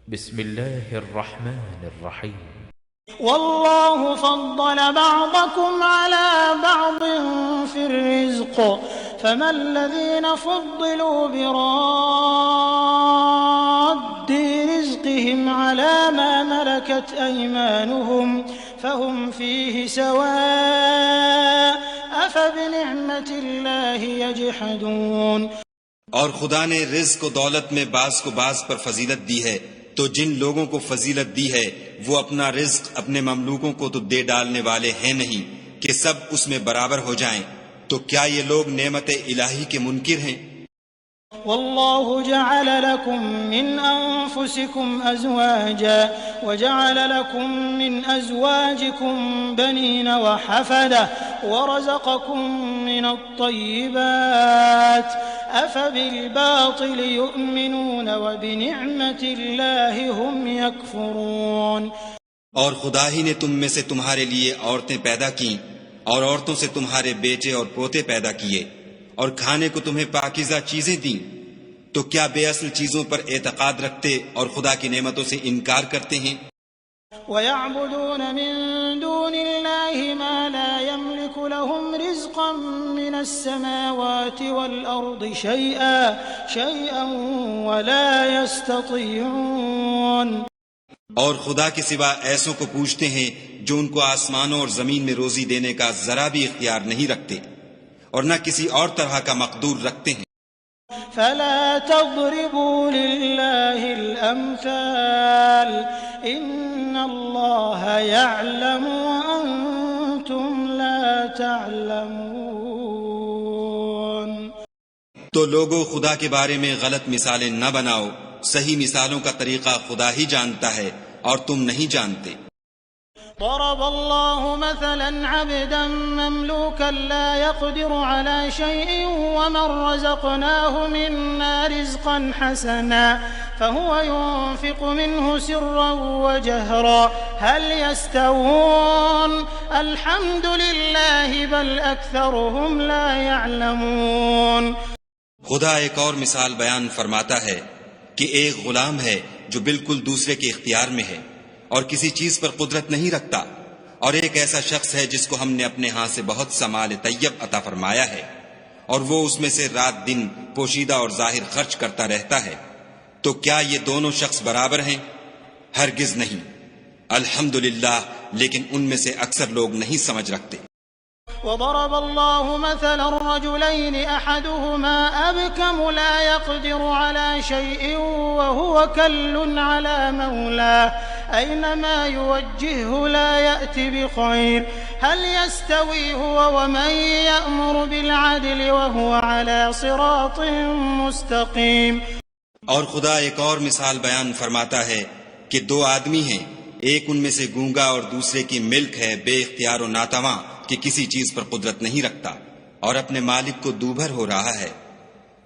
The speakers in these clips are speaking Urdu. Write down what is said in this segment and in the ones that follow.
بسم الله الرحمن الرحيم. والله فضل بعضكم على بعض في الرزق فما الذين فضلوا براد رزقهم على ما ملكت أيمانهم فهم فيه سواء أفبنعمة الله يجحدون. اور خدا نے رزق و دولت میں بعض کو بعض پر فضیلت دی ہے، تو جن لوگوں کو فضیلت دی ہے وہ اپنا رزق اپنے مملوکوں کو تو دے ڈالنے والے ہیں نہیں کہ سب اس میں برابر ہو جائیں، تو کیا یہ لوگ نعمت الہی کے منکر ہیں؟ والله جعل لكم من أنفسكم أزواجا وجعل لكم من أزواجكم بنين وحفدة ورزقكم من الطيبات أفبالباطل يؤمنون وبنعمة الله هم يكفرون. اور خدا ہی نے تم میں سے تمہارے لیے عورتیں پیدا کیں اور عورتوں سے تمہارے بیٹے اور پوتے پیدا کیے اور کھانے کو تمہیں پاکیزہ چیزیں دیں، تو کیا بے اصل چیزوں پر اعتقاد رکھتے اور خدا کی نعمتوں سے انکار کرتے ہیں؟ وَيَعْبُدُونَ مِن دُونِ اللَّهِ مَا لَا يَمْلِكُ لَهُمْ رِزْقًا مِّنَ السَّمَاوَاتِ وَالْأَرْضِ شَيْئًا وَلَا يَسْتَطِيعُونَ. اور خدا کے سوا ایسوں کو پوچھتے ہیں جو ان کو آسمانوں اور زمین میں روزی دینے کا ذرا بھی اختیار نہیں رکھتے اور نہ کسی اور طرح کا مقدور رکھتے ہیں. فلا تضربوا لله الأمثال إن الله يعلم وأنتم لا تعلمون. تو لوگوں خدا کے بارے میں غلط مثالیں نہ بناؤ، صحیح مثالوں کا طریقہ خدا ہی جانتا ہے اور تم نہیں جانتے. ضرب الله مثلا عبدا مملوكا لا يقدر على شيء ومن رزقناه منا رزقا حسنا فهو ينفق منه سرا وجهرا هل يستوون الحمد لله بل أكثرهم لا يعلمون. خدا ایک اور مثال بیان فرماتا ہے کہ ایک غلام ہے جو بالکل دوسرے کے اختیار میں ہے اور کسی چیز پر قدرت نہیں رکھتا، اور ایک ایسا شخص ہے جس کو ہم نے اپنے ہاں سے بہت سا مال طیب عطا فرمایا ہے اور وہ اس میں سے رات دن پوشیدہ اور ظاہر خرچ کرتا رہتا ہے، تو کیا یہ دونوں شخص برابر ہیں؟ ہرگز نہیں. الحمدللہ، لیکن ان میں سے اکثر لوگ نہیں سمجھ رکھتے. وضرب الله مثلا رجلين أحدهما أبكم لا يقدر على شيء وهو كل على مولاه أينما يوجهه لا يأتي بخير هل يستوي هو ومن يأمر بالعدل وهو على صراط مستقيم. اور خدا ایک اور مثال بیان فرماتا ہے کہ دو آدمی ہیں، ایک ان میں سے گونگا اور دوسرے کی ملک ہے بے اختیار و ناتواں کہ کسی چیز پر قدرت نہیں رکھتا اور اپنے مالک کو دوبھر ہو رہا ہے،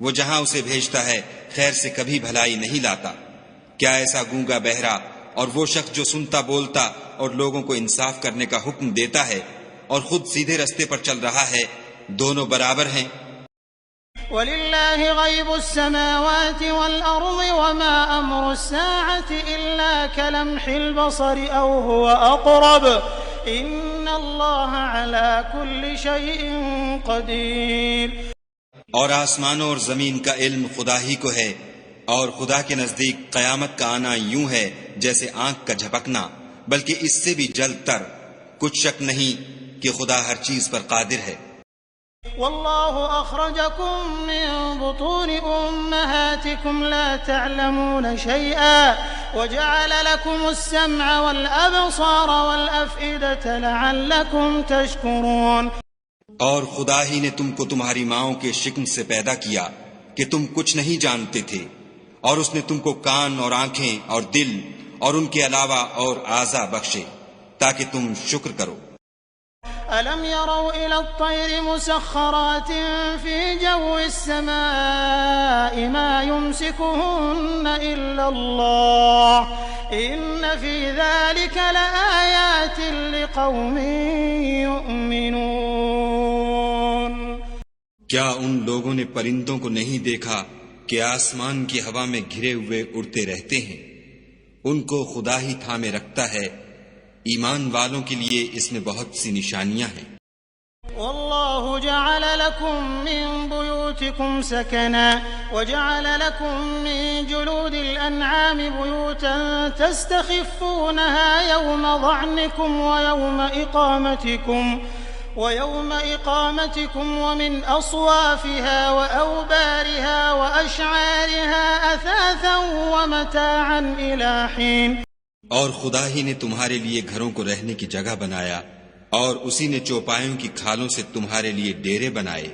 وہ جہاں اسے بھیجتا ہے خیر سے کبھی بھلائی نہیں لاتا. کیا ایسا گونگا بہرا اور وہ شخص جو سنتا بولتا اور لوگوں کو انصاف کرنے کا حکم دیتا ہے اور خود سیدھے رستے پر چل رہا ہے، دونوں برابر ہیں؟ وَلِلَّهِ غَيْبُ السَّمَاوَاتِ وَالْأَرْضِ وَمَا أَمْرُ السَّاعَةِ إِلَّا كَلَمْحِ الْبَصَرِ أَوْ هُوَ أَقْرَبُ إِنَّ اللَّهَ عَلَى كُلِّ شَيْءٍ قَدِيرٌ. اور آسمانوں اور زمین کا علم خدا ہی کو ہے، اور خدا کے نزدیک قیامت کا آنا یوں ہے جیسے آنکھ کا جھپکنا، بلکہ اس سے بھی جلد تر. کچھ شک نہیں کہ خدا ہر چیز پر قادر ہے. والله أخرجكم من بطون أمهاتكم لا تعلمون شيئا وجعل لكم السمع والأبصار والأفئدة لعلكم تشكرون. اور خدا ہی نے تم کو تمہاری ماؤں کے شکم سے پیدا کیا کہ تم کچھ نہیں جانتے تھے، اور اس نے تم کو کان اور آنکھیں اور دل اور ان کے علاوہ اور اعضاء بخشے تاکہ تم شکر کرو. ألم يروا إلى الطير مسخرات في جو السماء ما يمسكهن إلا الله إن في ذلك لآيات لقوم يؤمنون. کیا ان لوگوں نے پرندوں کو نہیں دیکھا کہ آسمان کی ہوا میں گھرے ہوئے اڑتے رہتے ہیں؟ ان کو خدا ہی تھامے رکھتا ہے، ایمان والوں کے لیے اس میں بہت سی نشانیاں ہیں۔ والله جعل لكم من بيوتكم سكنا وجعل لكم من جلود الأنعام بيوتا تستخفونها يوم ظعنكم ويوم إقامتكم ومن أصوافها وأوبارها وأشعارها أثاثا ومتاعا إلى حين۔ اور خدا ہی نے تمہارے لیے گھروں کو رہنے کی جگہ بنایا، اور اسی نے چوپایوں کی کھالوں سے تمہارے لیے ڈیرے بنائے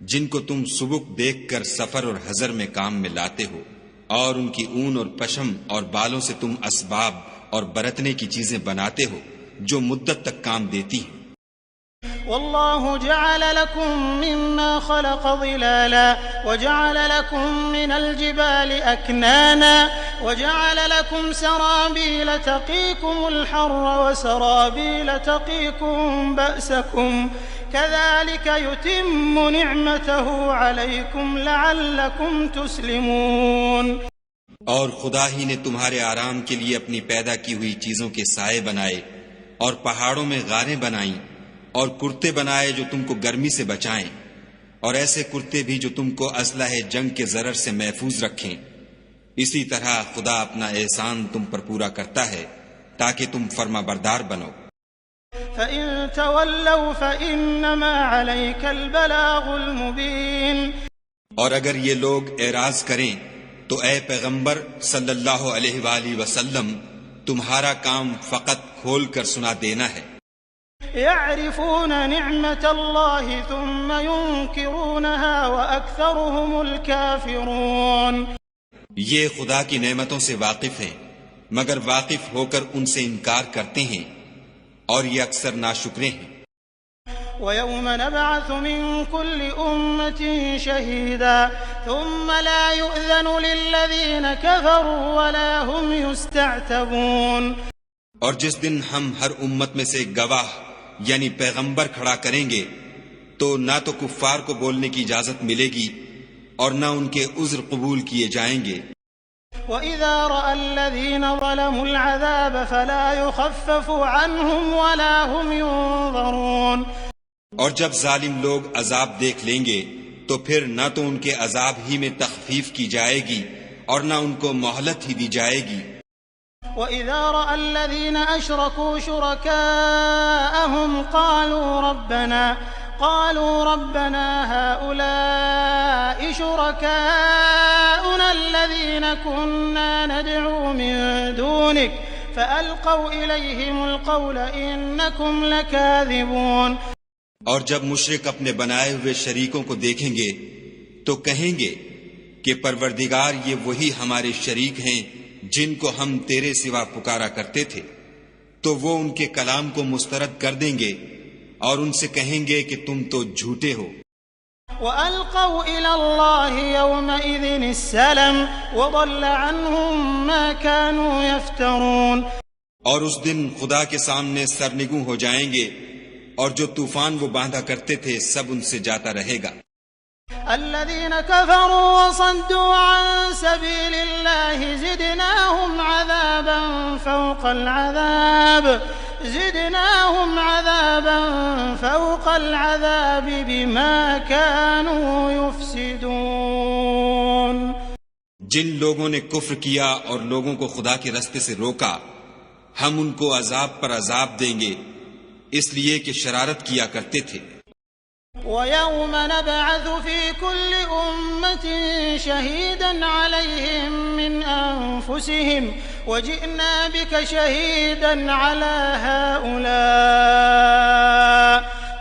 جن کو تم سبک دیکھ کر سفر اور حضر میں کام میں لاتے ہو، اور ان کی اون اور پشم اور بالوں سے تم اسباب اور برتنے کی چیزیں بناتے ہو جو مدت تک کام دیتی ہیں۔ والله جعل لكم مما خلق ظلالا وجعل لكم من الجبال أكنانا وجعل لكم سرابيل تقيكم الحر وسرابيل تقيكم بأسكم كذلك يتم نعمته عليكم لعلكم تسلمون۔ اور خدا ہی نے تمہارے آرام کے لیے اپنی پیدا کی ہوئی چیزوں کے سائے بنائے، اور پہاڑوں میں غاریں بنائیں، اور کرتے بنائے جو تم کو گرمی سے بچائیں، اور ایسے کرتے بھی جو تم کو اسلحہ جنگ کے ضرر سے محفوظ رکھیں۔ اسی طرح خدا اپنا احسان تم پر پورا کرتا ہے تاکہ تم فرما بردار بنو۔ فَإِن تَوَلَّوْا فَإِنَّمَا عَلَيْكَ الْبَلَاغُ الْمُبِينُ۔ اور اگر یہ لوگ اعراض کریں تو اے پیغمبر صلی اللہ علیہ وآلہ وسلم، تمہارا کام فقط کھول کر سنا دینا ہے۔ يعرفون نعمة الله ثم ينكرونها وأكثرهم الكافرون۔ یہ خدا کی نعمتوں سے واقف ہیں مگر واقف ہو کر ان سے انکار کرتے ہیں، اور یہ اکثر ناشکرے ہیں۔ ويوم نبعث من كل أمة شهيدا ثم لا يؤذن للذين كفروا ولا هم يستعتبون۔ اور جس دن ہم ہر امت میں سے گواہ یعنی پیغمبر کھڑا کریں گے تو نہ تو کفار کو بولنے کی اجازت ملے گی اور نہ ان کے عذر قبول کیے جائیں گے۔ وَإِذَا رَأَى الَّذِينَ ظَلَمُوا الْعَذَابَ فَلَا يُخَفَّفُ عَنْهُمْ وَلَا هُمْ يُنظَرُونَ۔ اور جب ظالم لوگ عذاب دیکھ لیں گے تو پھر نہ تو ان کے عذاب ہی میں تخفیف کی جائے گی اور نہ ان کو مہلت ہی دی جائے گی۔ وَإِذَا رَأَى الَّذِينَ أَشْرَكُوا شُرَكَاءَهُمْ قَالُوا رَبَّنَا هَؤُلَاءِ شُرَكَاؤُنَا الَّذِينَ كُنَّا نَدْعُو مِن دُونِكَ فَأَلْقَوْا إِلَيْهِمُ الْقَوْلَ إِنَّكُمْ لَكَاذِبُونَ۔ اور جب مشرک اپنے بنائے ہوئے شریکوں کو دیکھیں گے تو کہیں گے کہ پروردگار یہ وہی ہمارے شریک ہیں جن کو ہم تیرے سوا پکارا کرتے تھے، تو وہ ان کے کلام کو مسترد کر دیں گے اور ان سے کہیں گے کہ تم تو جھوٹے ہو۔ وَأَلْقَوْا إِلَى اللَّهِ يَوْمَئِذٍ السَّلَمَ وَضَلَّ عَنْهُمْ مَا كَانُوا يَفْتَرُونَ۔ اور اس دن خدا کے سامنے سرنگوں ہو جائیں گے، اور جو طوفان وہ باندھا کرتے تھے سب ان سے جاتا رہے گا۔ الذين كفروا وصدوا عن سبيل الله زدناهم عذابا فوق العذاب بما كانوا يفسدون۔ جن لوگوں نے کفر کیا اور لوگوں کو خدا کے رستے سے روکا، ہم ان کو عذاب پر عذاب دیں گے اس لیے کہ شرارت کیا کرتے تھے۔ وَيَوْمَ نَبْعَثُ فِي كُلِّ أُمَّةٍ شَهِيدًا عَلَيْهِمْ مِنْ أَنفُسِهِمْ وَجِئْنَا بِكَ شَهِيدًا عَلَى هَؤُلَاءِ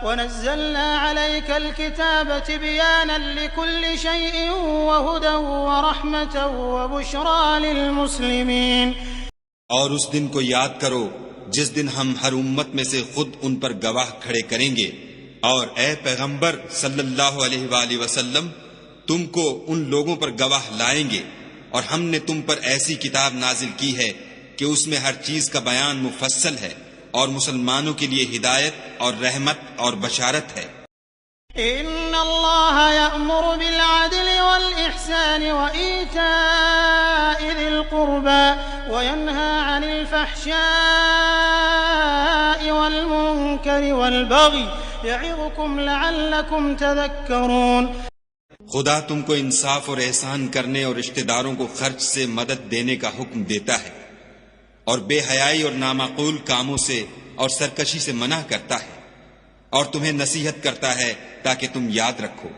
وَنَزَّلْنَا عَلَيْكَ الْكِتَابَ تِبْيَانًا لِكُلِّ شَيْءٍ وَهُدًى وَرَحْمَةً وَبُشْرَى لِلْمُسْلِمِينَ۔ اور اس دن کو یاد کرو جس دن ہم ہر امت میں سے خود ان پر گواہ کھڑے کریں گے، اور اے پیغمبر صلی اللہ علیہ وآلہ وسلم، تم کو ان لوگوں پر گواہ لائیں گے، اور ہم نے تم پر ایسی کتاب نازل کی ہے کہ اس میں ہر چیز کا بیان مفصل ہے، اور مسلمانوں کے لیے ہدایت اور رحمت اور بشارت ہے۔ ان اللہ یأمر بالعدل والإحسان والإحسان وإيتاء ذي القربى وينهى عن الفحشاء والمنكر والبغي يعظكم لعلكم تذكرون۔ خدا تم کو انصاف اور احسان کرنے اور رشتہ داروں کو خرچ سے مدد دینے کا حکم دیتا ہے، اور بے حیائی اور نامعقول کاموں سے اور سرکشی سے منع کرتا ہے، اور تمہیں نصیحت کرتا ہے تاکہ تم یاد رکھو۔